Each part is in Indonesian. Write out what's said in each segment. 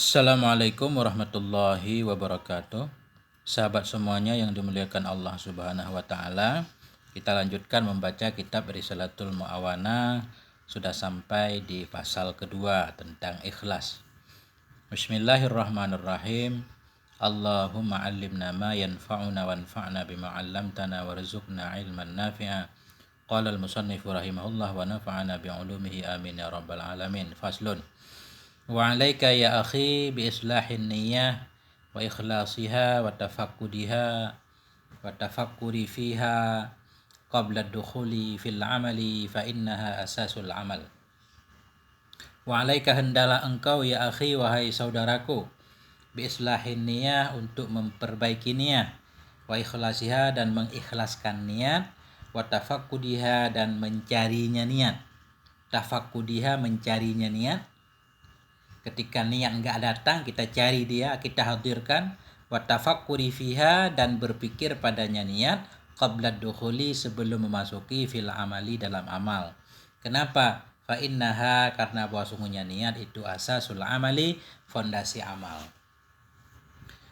Assalamualaikum warahmatullahi wabarakatuh. Sahabat semuanya yang dimuliakan Allah Subhanahu wa taala. Kita lanjutkan membaca kitab Risalatul Mu'awana. Sudah sampai di pasal kedua tentang ikhlas. Bismillahirrahmanirrahim. Allahumma 'allimna ma yanfa'una wanfa'na bima 'allamtana warzuqna 'ilman nafi'a. Qala al-musannif rahimahullah wa nafa'ana bi'ulumihi amin ya rabbal alamin. Faslun. Wa 'alaika ya akhi bi islahin niyyah wa ikhlasiha wa tafakkuri fiha qabla ad-dukhuli fil 'amali fa innaha asasul 'amal. Wa 'alaika hendaklah engkau ya akhi wahai saudaraku bi islahin niyyah untuk memperbaiki niat, wa ikhlasiha dan mengikhlaskan niat, wa tafakkudiha dan mencarinya niat. Tafakkudiha mencarinya niat. Ketika niat enggak datang, kita cari dia, kita hadirkan. Wa tafakkuri fiha dan berpikir padanya niat qabla dukhuli sebelum memasuki fil amali dalam amal. Kenapa? Fa innaha karena bahwa sungguhnya niat itu asasul amali, fondasi amal.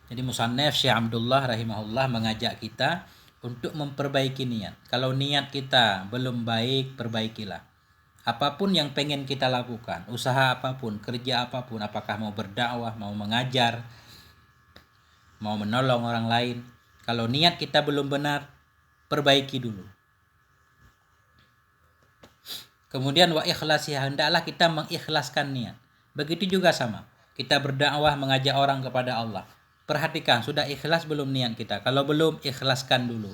Jadi musannaf Syekh Abdullah rahimahullah mengajak kita untuk memperbaiki niat. Kalau niat kita belum baik, perbaikilah. Apapun yang pengen kita lakukan, usaha apapun, kerja apapun, apakah mau berdakwah, mau mengajar, mau menolong orang lain, kalau niat kita belum benar, perbaiki dulu. Kemudian wa ikhlasiha, hendaklah kita mengikhlaskan niat. Begitu juga sama, kita berdakwah mengajak orang kepada Allah. Perhatikan, sudah ikhlas belum niat kita? Kalau belum, ikhlaskan dulu.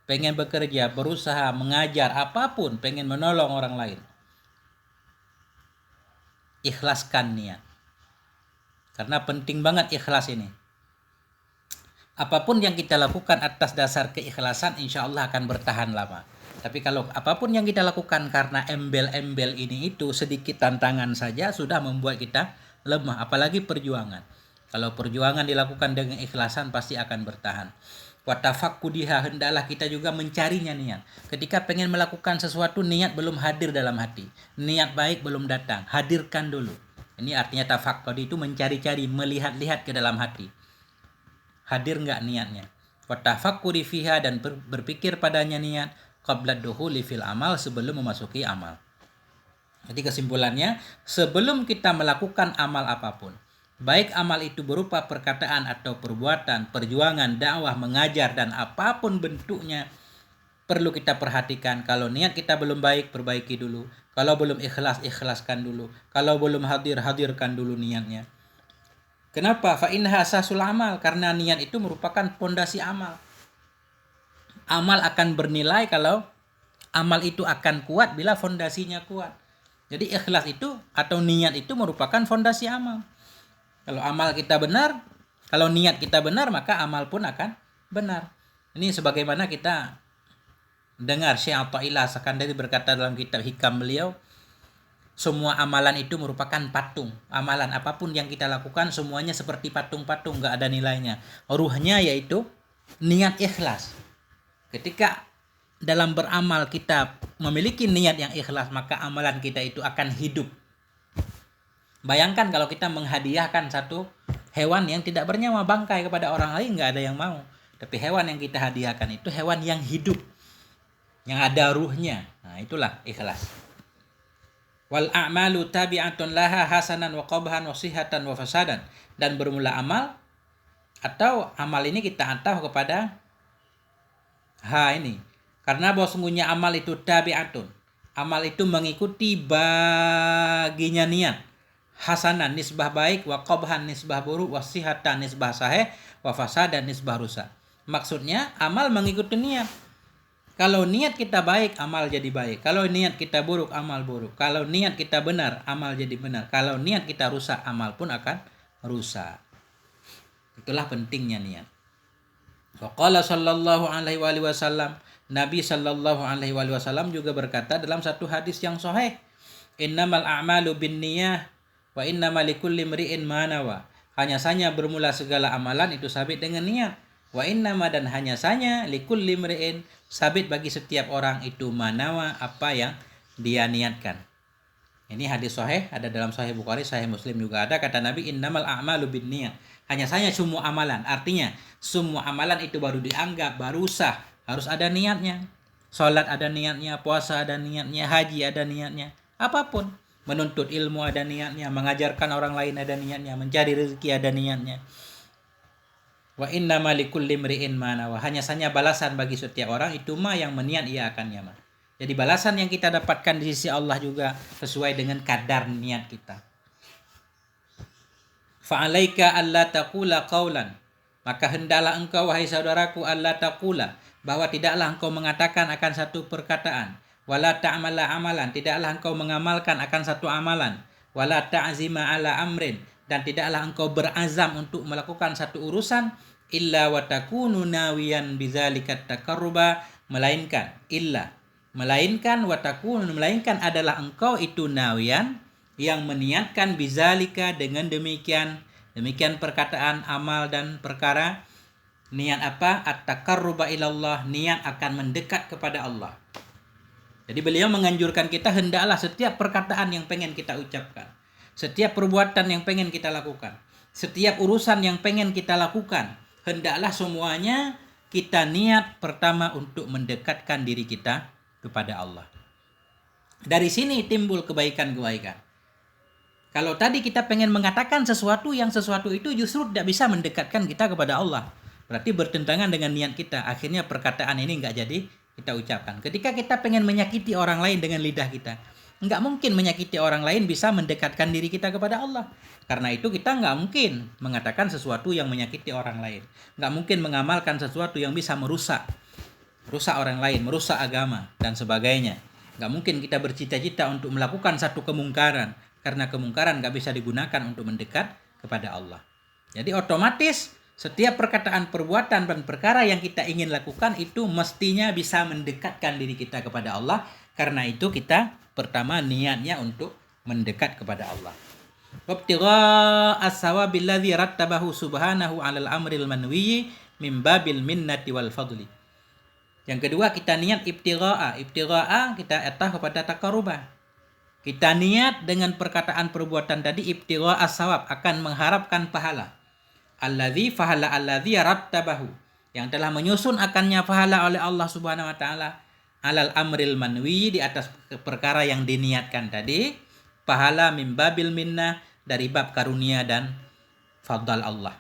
Pengen bekerja, berusaha, mengajar, apapun, pengen menolong orang lain. Ikhlaskan niat. Karena penting banget ikhlas ini. Apapun yang kita lakukan atas dasar keikhlasan, insya Allah akan bertahan lama. Tapi kalau apapun yang kita lakukan karena embel-embel ini itu, sedikit tantangan saja sudah membuat kita lemah. Apalagi perjuangan. Kalau perjuangan dilakukan dengan ikhlasan pasti akan bertahan. Wa tafakkudiha, hendaklah kita juga mencarinya niat. Ketika pengen melakukan sesuatu, niat belum hadir dalam hati. Niat baik belum datang, hadirkan dulu. Ini artinya tafakkur itu mencari-cari, melihat-lihat ke dalam hati. Hadir enggak niatnya? Wa tafakkuri fiha dan berpikir padanya niat qabla dukhuli fil amal, sebelum memasuki amal. Jadi kesimpulannya, sebelum kita melakukan amal apapun, baik amal itu berupa perkataan atau perbuatan, perjuangan, dakwah, mengajar, dan apapun bentuknya, perlu kita perhatikan. Kalau niat kita belum baik, perbaiki dulu. Kalau belum ikhlas, ikhlaskan dulu. Kalau belum hadir, hadirkan dulu niatnya. Kenapa? Fa innaha asasul amal, karena niat itu merupakan pondasi amal. Amal akan bernilai kalau amal itu akan kuat bila fondasinya kuat. Jadi ikhlas itu atau niat itu merupakan fondasi amal. Kalau amal kita benar, kalau niat kita benar, maka amal pun akan benar. Ini sebagaimana kita dengar Syekh Athaillah Sakandari berkata dalam kitab Hikam beliau, semua amalan itu merupakan patung. Amalan apapun yang kita lakukan semuanya seperti patung-patung, gak ada nilainya. Ruhnya yaitu niat ikhlas. Ketika dalam beramal kita memiliki niat yang ikhlas, maka amalan kita itu akan hidup. Bayangkan kalau kita menghadiahkan satu hewan yang tidak bernyawa, bangkai, kepada orang lain, nggak ada yang mau. Tapi hewan yang kita hadiahkan itu hewan yang hidup, yang ada ruhnya. Nah, itulah ikhlas. Wal a'malu tabi'atun laha hasanan wa qabhan wa sihatan wa fasadan. Dan bermula amal, atau amal ini kita ataf kepada ini. Karena bahwa sungguhnya amal itu tabi'atun. Amal itu mengikuti baginya niat. Hasanan nisbah baik, wa qabhan nisbah buruk, wa sihatan nisbah sahih, wa fasadan nisbah rusak. Maksudnya amal mengikuti niat. Kalau niat kita baik, amal jadi baik. Kalau niat kita buruk, amal buruk. Kalau niat kita benar, amal jadi benar. Kalau niat kita rusak, amal pun akan rusak. Itulah pentingnya niat. Wa qala sallallahu alaihi wasallam, Nabi sallallahu alaihi wasallam juga berkata dalam satu hadis yang sahih, innamal a'malu binniyah wa innama likulli imri'in ma nawa. Hanya saja bermula segala amalan itu sabit dengan niat. Wa innama, dan hanya saja, likulli imri'in, sabit bagi setiap orang itu manawa, apa yang dia niatkan. Ini hadis sahih, ada dalam Sahih Bukhari, Sahih Muslim juga ada, kata Nabi, innamal a'malu binniyat. Hanya saja semua amalan. Artinya semua amalan itu baru dianggap, baru sah, harus ada niatnya. Salat ada niatnya, puasa ada niatnya, haji ada niatnya, apapun. Menuntut ilmu ada niatnya, mengajarkan orang lain ada niatnya, mencari rezeki ada niatnya. Wa innama likulli imri'in ma nawa. Hanya saja balasan bagi setiap orang itu mah yang meniat ia akannya mah. Jadi balasan yang kita dapatkan di sisi Allah juga sesuai dengan kadar niat kita. Fa'alaika alla taqula qawlan. Maka hendaklah engkau wahai saudaraku alla taqula, bahwa tidaklah engkau mengatakan akan satu perkataan, wala ta'mala amalan, tidaklah engkau mengamalkan akan satu amalan, wala ta'zima ala amrin, dan tidaklah engkau berazam untuk melakukan satu urusan, illa wa takunu nawiyan bidzalika takarruba, melainkan adalah engkau itu nawiyan, yang meniatkan bizalika, dengan demikian perkataan, amal dan perkara. Niat apa? At-taqarruba ilallah, niat akan mendekat kepada Allah. Jadi beliau menganjurkan kita hendaklah setiap perkataan yang pengen kita ucapkan, setiap perbuatan yang pengen kita lakukan, setiap urusan yang pengen kita lakukan, hendaklah semuanya kita niat pertama untuk mendekatkan diri kita kepada Allah. Dari sini timbul kebaikan-kebaikan. Kalau tadi kita pengen mengatakan sesuatu itu justru tidak bisa mendekatkan kita kepada Allah, berarti bertentangan dengan niat kita. Akhirnya perkataan ini nggak jadi kita ucapkan. Ketika kita pengen menyakiti orang lain dengan lidah kita, nggak mungkin menyakiti orang lain bisa mendekatkan diri kita kepada Allah. Karena itu kita nggak mungkin mengatakan sesuatu yang menyakiti orang lain, nggak mungkin mengamalkan sesuatu yang bisa merusak orang lain, merusak agama dan sebagainya. Nggak mungkin kita bercita-cita untuk melakukan satu kemungkaran, karena kemungkaran nggak bisa digunakan untuk mendekat kepada Allah. Jadi otomatis setiap perkataan, perbuatan, dan perkara yang kita ingin lakukan itu mestinya bisa mendekatkan diri kita kepada Allah. Karena itu kita pertama niatnya untuk mendekat kepada Allah. Wabtigha as-sawabil ladzi rattabahu subhanahu 'alal amril manwi min babil minnati wal fadli. Yang kedua kita niat ibtigha'a kita etah kepada taqarrubah. Kita niat dengan perkataan perbuatan tadi ibtigha as-sawab, akan mengharapkan pahala. Alladzi rattabahu, yang telah menyusun akannya pahala oleh Allah Subhanahu wa taala, alal amril manwi, di atas perkara yang diniatkan tadi, pahala min babil minnah, dari bab karunia dan fadl Allah.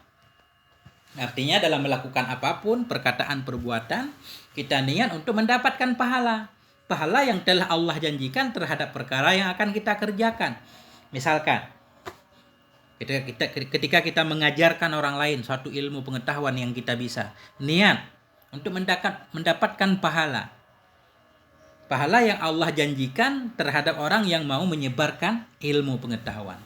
Artinya dalam melakukan apapun, perkataan, perbuatan, kita niat untuk mendapatkan pahala yang telah Allah janjikan terhadap perkara yang akan kita kerjakan. Misalkan ketika kita mengajarkan orang lain suatu ilmu pengetahuan yang kita bisa, niat untuk mendapatkan pahala yang Allah janjikan terhadap orang yang mau menyebarkan ilmu pengetahuan.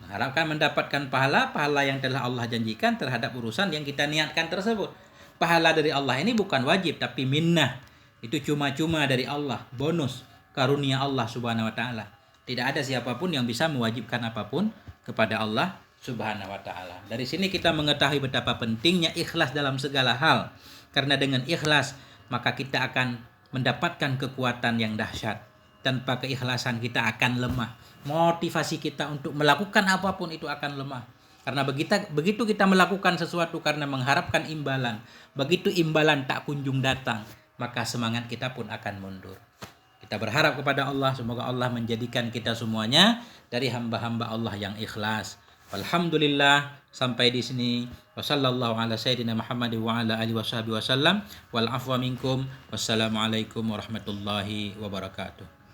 Mengharapkan mendapatkan pahala yang telah Allah janjikan terhadap urusan yang kita niatkan tersebut. Pahala dari Allah ini bukan wajib, tapi minnah. Itu cuma-cuma dari Allah, bonus karunia Allah Subhanahu wa taala. Tidak ada siapapun yang bisa mewajibkan apapun kepada Allah Subhanahu wa taala. Dari sini kita mengetahui betapa pentingnya ikhlas dalam segala hal. Karena dengan ikhlas maka kita akan mendapatkan kekuatan yang dahsyat. Tanpa keikhlasan kita akan lemah. Motivasi kita untuk melakukan apapun itu akan lemah. Karena begitu kita melakukan sesuatu karena mengharapkan imbalan, begitu imbalan tak kunjung datang, maka semangat kita pun akan mundur. Kita berharap kepada Allah, semoga Allah menjadikan kita semuanya dari hamba-hamba Allah yang ikhlas. Alhamdulillah, sampai di sini. Wassallallahu ala sayyidina Muhammad wa ala alihi wasallam. Wal afwa minkum. Wassalamualaikum warahmatullahi wabarakatuh.